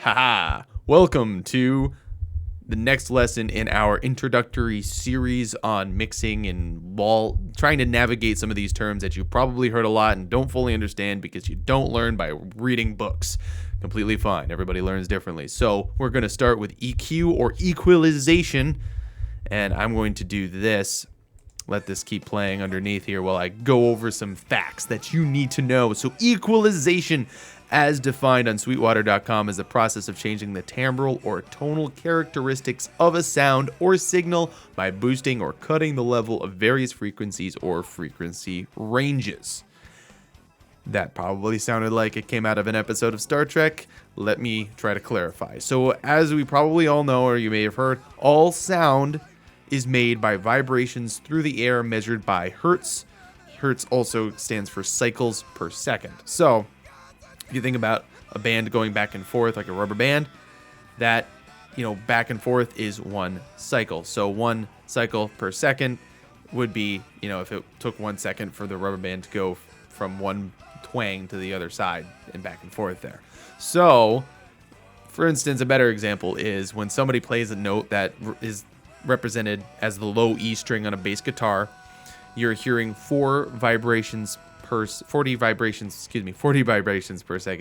Haha! Welcome to the next lesson in our introductory series on mixing and trying to navigate some of these terms that you probably heard a lot and don't fully understand because you don't learn by reading books. Completely fine. Everybody learns differently. So we're going to start with EQ or equalization, and I'm going to do this. Let this keep playing underneath here while I go over some facts that you need to know. So equalization, as defined on Sweetwater.com, is the process of changing the timbral or tonal characteristics of a sound or signal by boosting or cutting the level of various frequencies or frequency ranges. That probably sounded like it came out of an episode of Star Trek. Let me try to clarify. So as we probably all know, or you may have heard, all sound is made by vibrations through the air measured by hertz. Hertz also stands for cycles per second. So if you think about a band going back and forth like a rubber band, that, back and forth is one cycle. So one cycle per second would be, if it took 1 second for the rubber band to go from one twang to the other side and back and forth there. So, for instance, a better example is when somebody plays a note that is represented as the low E string on a bass guitar, you're hearing 40 vibrations per second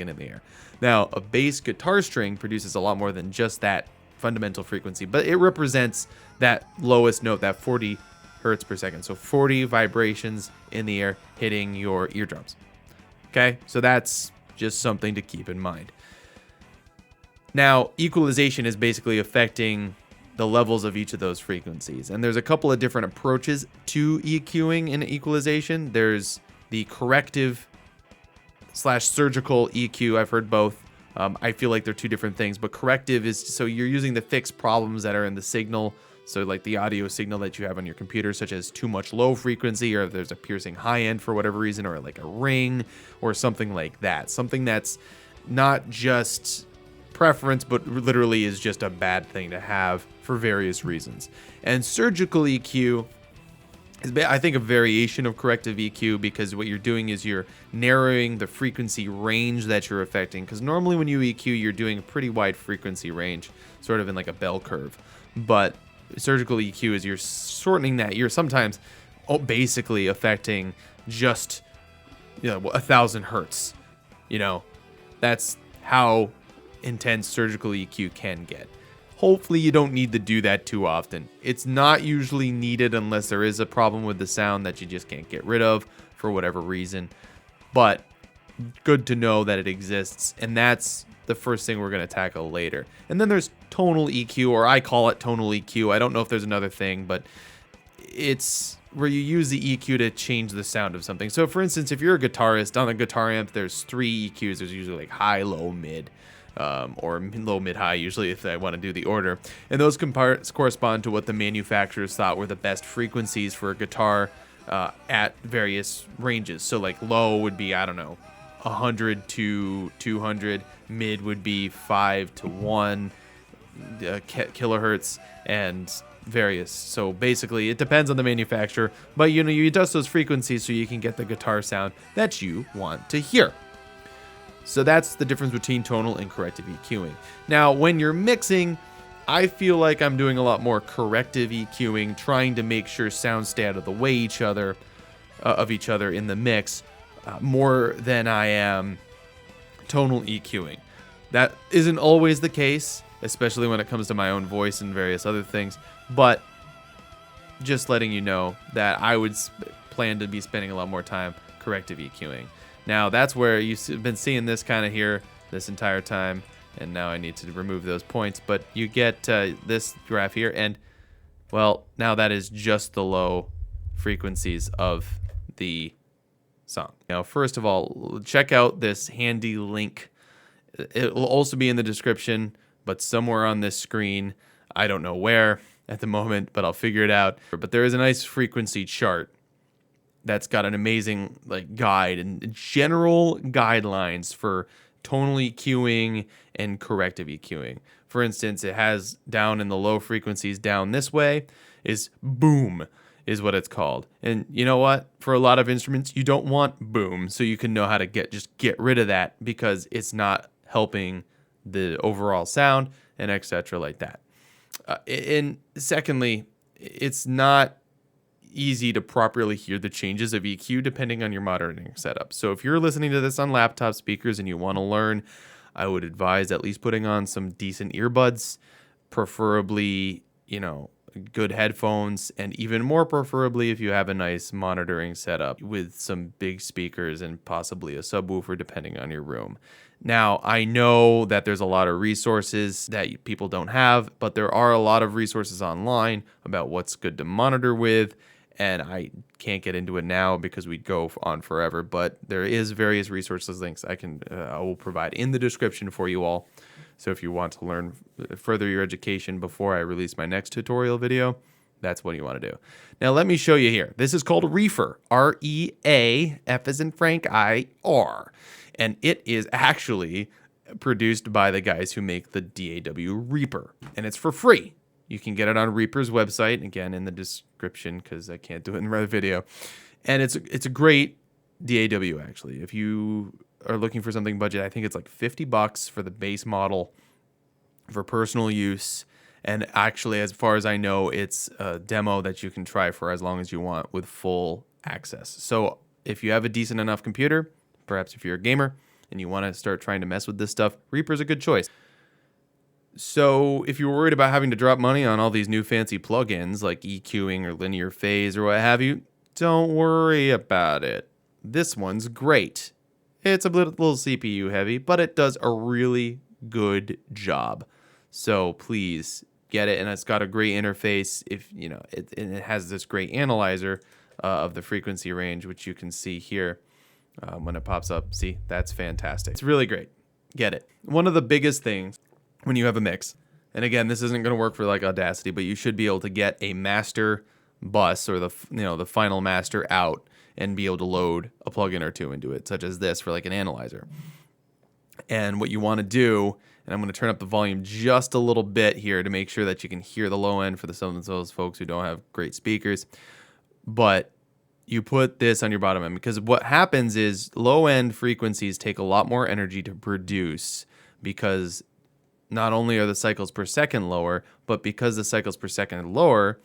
in the air. Now, a bass guitar string produces a lot more than just that fundamental frequency, but it represents that lowest note, that 40 hertz per second. So 40 vibrations in the air hitting your eardrums. Okay, so that's just something to keep in mind. Now, equalization is basically affecting the levels of each of those frequencies. And there's a couple of different approaches to EQing and equalization. There's the corrective / surgical EQ. I've heard both. I feel like they're two different things, but corrective is so you're using the fixed problems that are in the signal. So like the audio signal that you have on your computer, such as too much low frequency, or if there's a piercing high end for whatever reason, or like a ring or something like that. Something that's not just preference, but literally is just a bad thing to have for various reasons. And surgical EQ is, I think, a variation of corrective EQ, because what you're doing is you're narrowing the frequency range that you're affecting. Because normally when you EQ, you're doing a pretty wide frequency range, sort of in like a bell curve. But surgical EQ is you're shortening that. You're sometimes basically affecting just 1,000 hertz. That's how intense surgical EQ can get. Hopefully you don't need to do that too often. It's not usually needed unless there is a problem with the sound that you just can't get rid of for whatever reason. But good to know that it exists, and that's the first thing we're going to tackle later. And then there's tonal EQ, or I call it tonal EQ. I don't know if there's another thing, but it's where you use the EQ to change the sound of something. So for instance, if you're a guitarist, on a guitar amp, there's 3 EQs. There's usually like high, low, mid. Or low, mid, high, usually, if I want to do the order. And those correspond to what the manufacturers thought were the best frequencies for a guitar at various ranges. So like low would be, 100 to 200. Mid would be 5 to 1 kilohertz, and various. So basically, it depends on the manufacturer. But you adjust those frequencies so you can get the guitar sound that you want to hear. So that's the difference between tonal and corrective EQing. Now, when you're mixing, I feel like I'm doing a lot more corrective EQing, trying to make sure sounds stay out of the way of each other in the mix, more than I am tonal EQing. That isn't always the case, especially when it comes to my own voice and various other things, but just letting you know that I would plan to be spending a lot more time corrective EQing. Now, that's where you've been seeing this kind of here this entire time, and now I need to remove those points. But you get this graph here, and, well, now that is just the low frequencies of the song. Now, first of all, check out this handy link. It will also be in the description, but somewhere on this screen. I don't know where at the moment, but I'll figure it out. But there is a nice frequency chart that's got an amazing guide and general guidelines for tonal EQing and corrective EQing. For instance, it has down in the low frequencies, down this way is boom, is what it's called. And you know what? For a lot of instruments, you don't want boom, so you can know how to get rid of that, because it's not helping the overall sound, and etc. like that. And secondly, it's not easy to properly hear the changes of EQ depending on your monitoring setup. So if you're listening to this on laptop speakers and you want to learn, I would advise at least putting on some decent earbuds, preferably, good headphones, and even more preferably if you have a nice monitoring setup with some big speakers and possibly a subwoofer depending on your room. Now, I know that there's a lot of resources that people don't have, but there are a lot of resources online about what's good to monitor with, and I can't get into it now because we'd go on forever, but there is various resources links I will provide in the description for you all. So if you want to learn further your education before I release my next tutorial video, that's what you want to do. Now let me show you here. This is called Reefer, R-E-A, F as in Frank, I-R. And it is actually produced by the guys who make the DAW Reaper. And it's for free. You can get it on Reaper's website, again in the description because I can't do it in the video. And it's a great DAW actually. If you are looking for something budget, I think it's like $50 for the base model for personal use. And actually, as far as I know, it's a demo that you can try for as long as you want with full access. So if you have a decent enough computer, perhaps if you're a gamer and you want to start trying to mess with this stuff, Reaper's a good choice. So if you're worried about having to drop money on all these new fancy plugins like EQing or linear phase or what have you, don't worry about it. This one's great. It's a little CPU heavy, but it does a really good job. So please get it, and it's got a great interface. And it has this great analyzer of the frequency range, which you can see here when it pops up. See, that's fantastic. It's really great. Get it. One of the biggest things when you have a mix, and again, this isn't going to work for like Audacity, but you should be able to get a master bus or the final master out and be able to load a plugin or two into it, such as this for like an analyzer. And what you want to do, and I'm going to turn up the volume just a little bit here to make sure that you can hear the low end for some of those folks who don't have great speakers. But you put this on your bottom end because what happens is low end frequencies take a lot more energy to produce because not only are the cycles per second lower, but because the cycles per second are lower,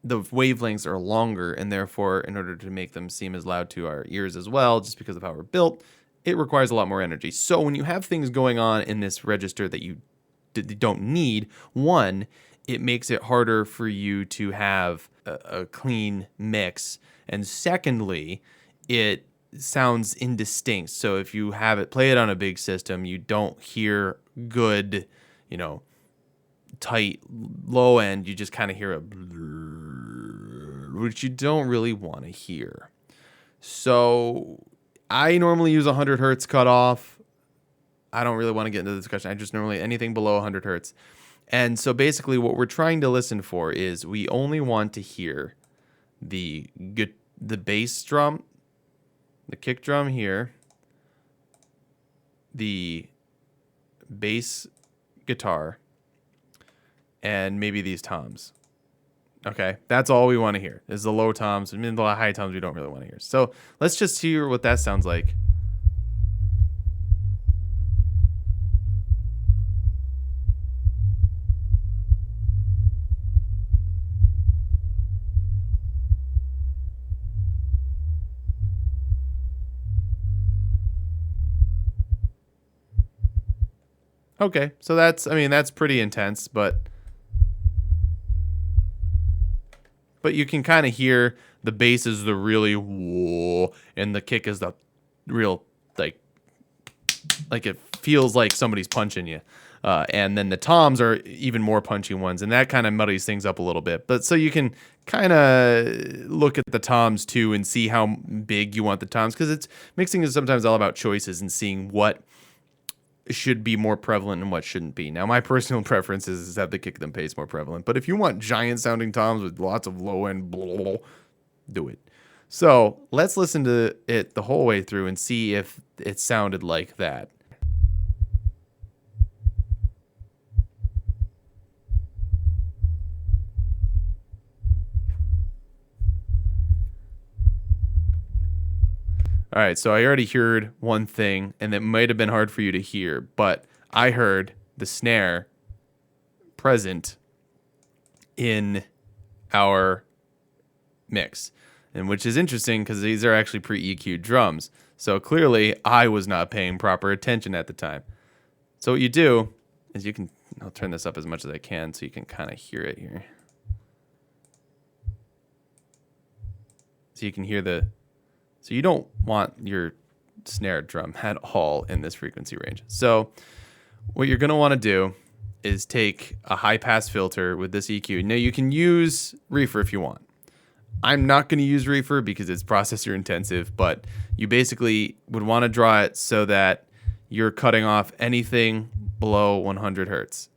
the wavelengths are longer, and therefore, in order to make them seem as loud to our ears as well, just because of how we're built, it requires a lot more energy. So when you have things going on in this register that you don't need, one, it makes it harder for you to have a clean mix, and secondly, it sounds indistinct. So if you have it play it on a big system, you don't hear good, tight low end. You just kind of hear a which you don't really want to hear. So I normally use 100 hertz cutoff. I don't really want to get into the discussion. I just normally anything below 100 hertz. And so basically what we're trying to listen for is we only want to hear the bass drum, the kick drum here, the bass guitar, and maybe these toms. Okay, that's all we want to hear is the low toms. I mean, the high toms we don't really want to hear. So let's just hear what that sounds like. Okay, so that's pretty intense, but you can kind of hear the bass is the really whoa, and the kick is the real like it feels like somebody's punching you. And then the toms are even more punchy ones, and that kind of muddies things up a little bit. But so you can kind of look at the toms too and see how big you want the toms, because mixing is sometimes all about choices and seeing what should be more prevalent and what shouldn't be. Now, my personal preference is have the kick them bass more prevalent, but if you want giant sounding toms with lots of low end, do it. So let's listen to it the whole way through and see if it sounded like that. All right, so I already heard one thing, and it might have been hard for you to hear, but I heard the snare present in our mix, and which is interesting because these are actually pre-EQ'd drums. So clearly I was not paying proper attention at the time. So what you do is I'll turn this up as much as I can so you can kind of hear it here. So you can hear so you don't want your snare drum at all in this frequency range. So what you're going to want to do is take a high pass filter with this EQ. Now you can use reefer if you want. I'm not going to use reefer because it's processor intensive, but you basically would want to draw it so that you're cutting off anything below 100 hertz.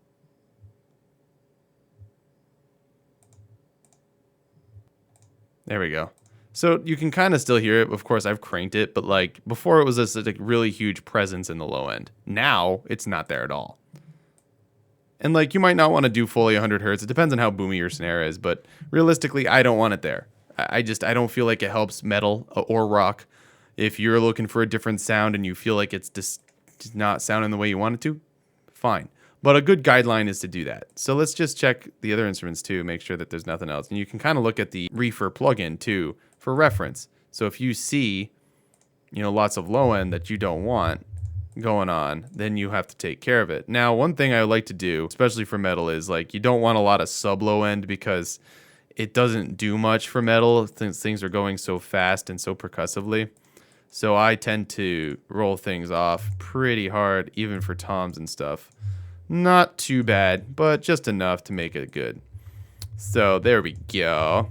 There we go. So you can kind of still hear it. Of course, I've cranked it, but like before it was just a really huge presence in the low end. Now it's not there at all. And like you might not want to do fully 100 hertz. It depends on how boomy your snare is, but realistically, I don't want it there. I don't feel like it helps metal or rock. If you're looking for a different sound and you feel like it's just not sounding the way you want it to, fine. But a good guideline is to do that. So let's just check the other instruments too, make sure that there's nothing else. And you can kind of look at the reefer plugin too for reference. So if you see, lots of low end that you don't want going on, then you have to take care of it. Now, one thing I like to do, especially for metal, is like you don't want a lot of sub low end because it doesn't do much for metal since things are going so fast and so percussively. So I tend to roll things off pretty hard, even for toms and stuff. Not too bad, but just enough to make it good. So there we go.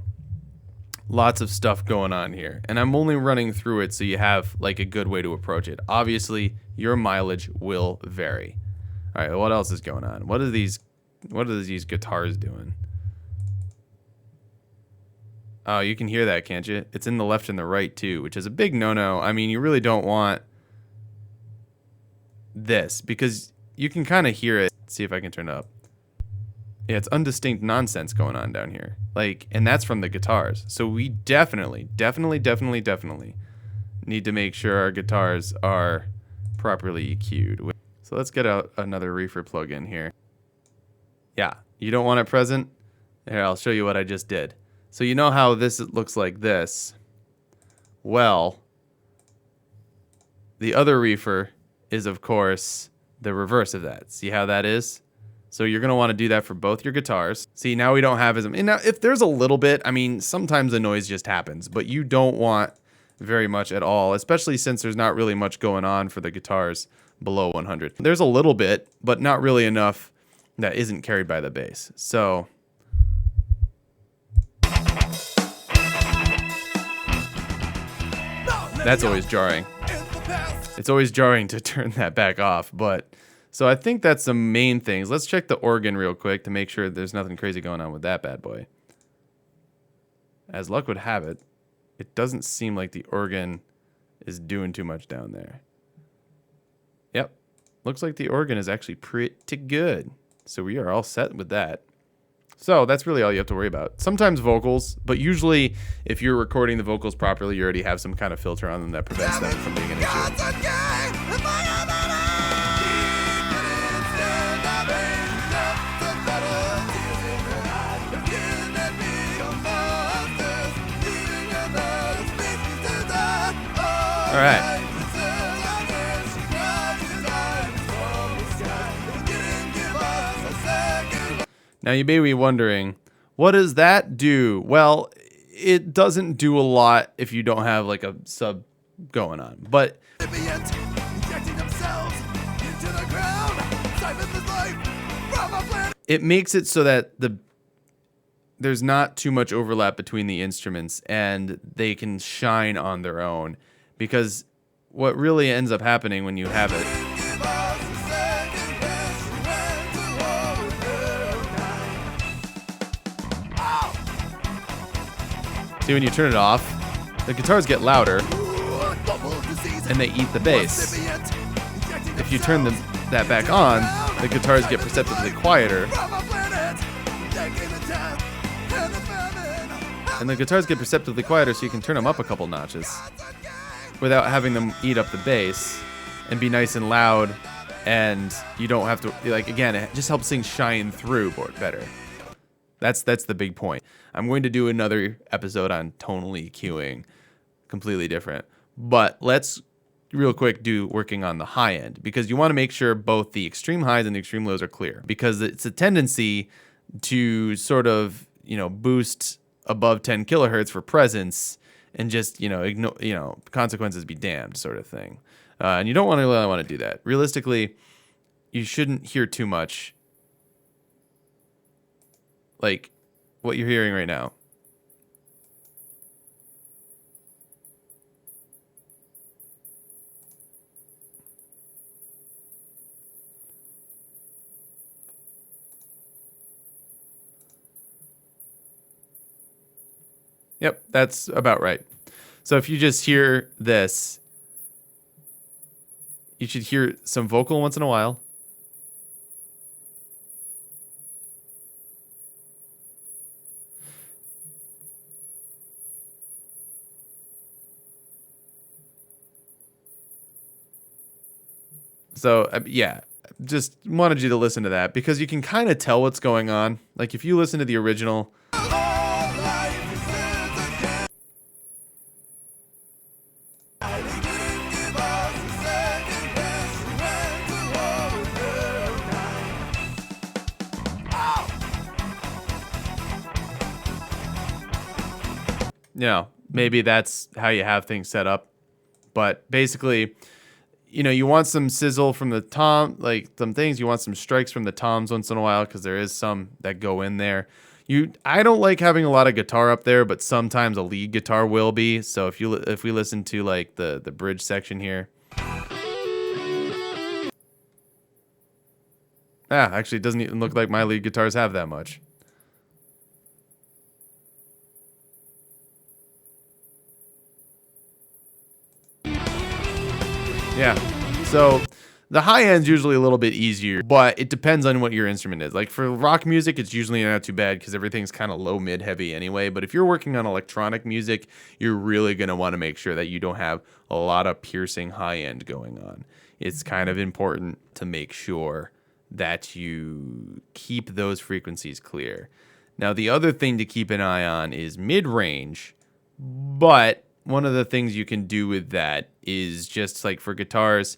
Lots of stuff going on here. And I'm only running through it so you have like a good way to approach it. Obviously, your mileage will vary. All right, what else is going on? What are these guitars doing? Oh, you can hear that, can't you? It's in the left and the right too, which is a big no-no. I mean, you really don't want this because you can kind of hear it. Let's see if I can turn it up. Yeah, it's undistinct nonsense going on down here. And that's from the guitars. So we definitely need to make sure our guitars are properly EQ'd. So let's get out another reefer plug-in here. Yeah, you don't want it present? Here, I'll show you what I just did. So you know how this looks like this? Well, the other reefer is, of course, the reverse of that. See how that is? So you're going to want to do that for both your guitars. See, now we don't have and now if there's a little bit, I mean, sometimes the noise just happens, but you don't want very much at all, especially since there's not really much going on for the guitars below 100. There's a little bit, but not really enough that isn't carried by the bass. So that's always jarring. It's always jarring to turn that back off, but so I think that's the main things. Let's check the organ real quick to make sure there's nothing crazy going on with that bad boy. As luck would have it, it doesn't seem like the organ is doing too much down there. Yep. Looks like the organ is actually pretty good. So we are all set with that. So that's really all you have to worry about. Sometimes vocals, but usually if you're recording the vocals properly, you already have some kind of filter on them that prevents them from being an issue. All right. Now you may be wondering, what does that do? Well, it doesn't do a lot if you don't have like a sub going on, but it makes it so that there's not too much overlap between the instruments and they can shine on their own, because what really ends up happening when you have it see, when you turn it off, the guitars get louder and they eat the bass. If you turn that back on, the guitars get perceptibly quieter. And the guitars get perceptibly quieter, so you can turn them up a couple notches without having them eat up the bass and be nice and loud and you don't have to, like, again, it just helps things shine through better. That's the big point. I'm going to do another episode on tonal EQing, completely different. But let's real quick do working on the high end, because you want to make sure both the extreme highs and the extreme lows are clear, because it's a tendency to sort of, boost above 10 kilohertz for presence and just, ignore, consequences be damned sort of thing. And you don't really want to do that. Realistically, you shouldn't hear too much like what you're hearing right now. Yep, that's about right. So if you just hear this, you should hear some vocal once in a while. So, yeah, just wanted you to listen to that, because you can kind of tell what's going on. Like, if you listen to the original... maybe that's how you have things set up. But basically, you want some sizzle from the tom, like some things. You want some strikes from the toms once in a while, because there is some that go in there. I don't like having a lot of guitar up there, but sometimes a lead guitar will be. So if we listen to like the bridge section here. Actually, it doesn't even look like my lead guitars have that much. Yeah, so the high end's usually a little bit easier, but it depends on what your instrument is. Like for rock music, it's usually not too bad because everything's kind of low, mid, heavy anyway. But if you're working on electronic music, you're really going to want to make sure that you don't have a lot of piercing high end going on. It's kind of important to make sure that you keep those frequencies clear. Now, the other thing to keep an eye on is mid-range, but one of the things you can do with that is just like for guitars,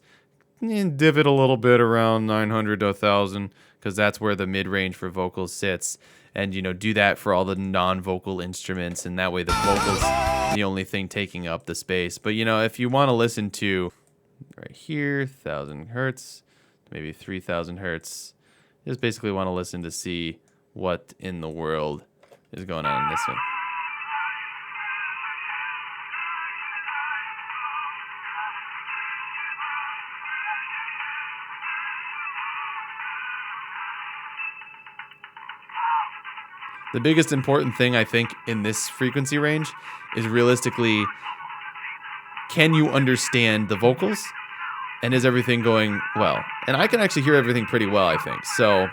divot a little bit around 900 to 1000, because that's where the mid-range for vocals sits. And, do that for all the non-vocal instruments, and that way the vocals the only thing taking up the space. But, if you want to listen to right here, 1000 hertz, maybe 3000 hertz, you just basically want to listen to see what in the world is going on in this one. The biggest important thing, I think, in this frequency range is realistically, can you understand the vocals? And is everything going well? And I can actually hear everything pretty well, I think. So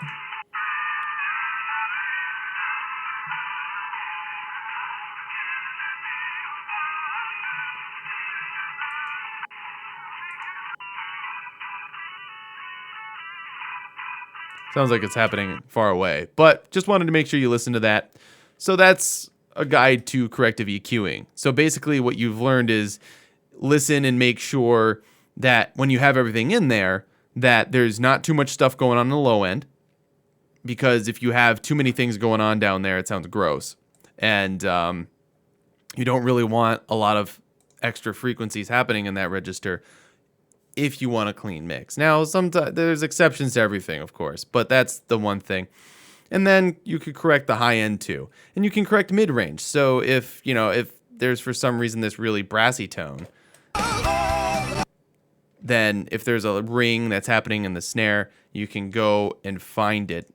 sounds like it's happening far away, but just wanted to make sure you listen to that. So that's a guide to corrective EQing. So basically what you've learned is listen and make sure that when you have everything in there, that there's not too much stuff going on the low end, because if you have too many things going on down there, it sounds gross. And you don't really want a lot of extra frequencies happening in that register if you want a clean mix. Now, sometimes there's exceptions to everything, of course, but that's the one thing. And then you could correct the high end too. And you can correct mid-range. So if there's for some reason this really brassy tone, then if there's a ring that's happening in the snare, you can go and find it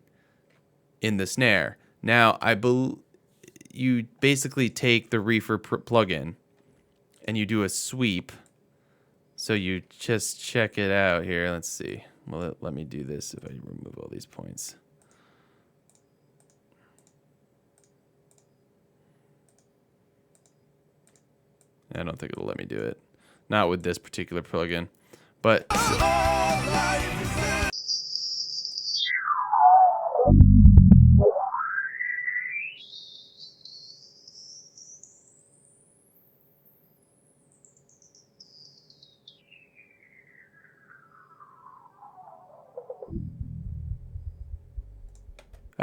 in the snare. Now, you basically take the reefer plugin and you do a sweep. So you just check it out here. Let's see. Well, let me do this if I remove all these points. I don't think it'll let me do it. Not with this particular plugin. But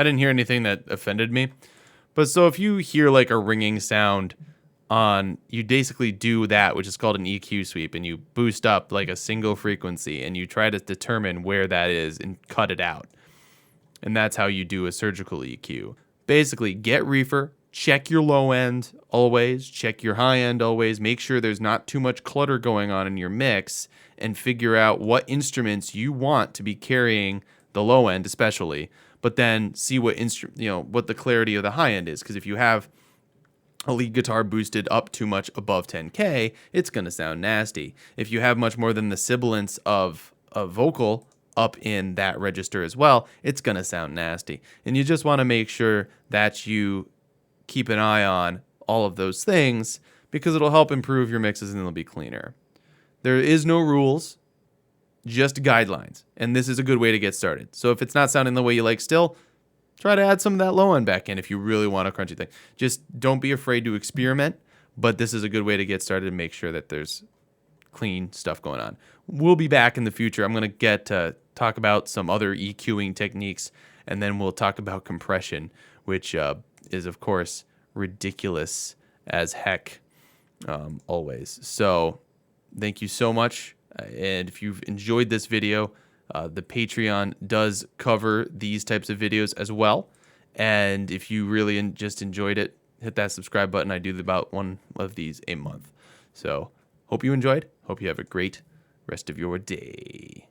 I didn't hear anything that offended me. But so if you hear like a ringing sound you basically do that, which is called an EQ sweep, and you boost up like a single frequency and you try to determine where that is and cut it out. And that's how you do a surgical EQ. Basically, get reefer, check your low end always, check your high end always, make sure there's not too much clutter going on in your mix, and figure out what instruments you want to be carrying the low end especially, but then see what what the clarity of the high end is, because if you have a lead guitar boosted up too much above 10K, it's going to sound nasty. If you have much more than the sibilance of a vocal up in that register as well, it's going to sound nasty. And you just want to make sure that you keep an eye on all of those things, because it'll help improve your mixes and they'll be cleaner. There is no rules, just guidelines. And this is a good way to get started. So if it's not sounding the way you like still, try to add some of that low end back in if you really want a crunchy thing. Just don't be afraid to experiment, but this is a good way to get started and make sure that there's clean stuff going on. We'll be back in the future. I'm going to get to talk about some other EQing techniques, and then we'll talk about compression, which is, of course, ridiculous as heck always. So thank you so much. And if you've enjoyed this video, the Patreon does cover these types of videos as well. And if you really just enjoyed it, hit that subscribe button. I do about one of these a month. So hope you enjoyed. Hope you have a great rest of your day.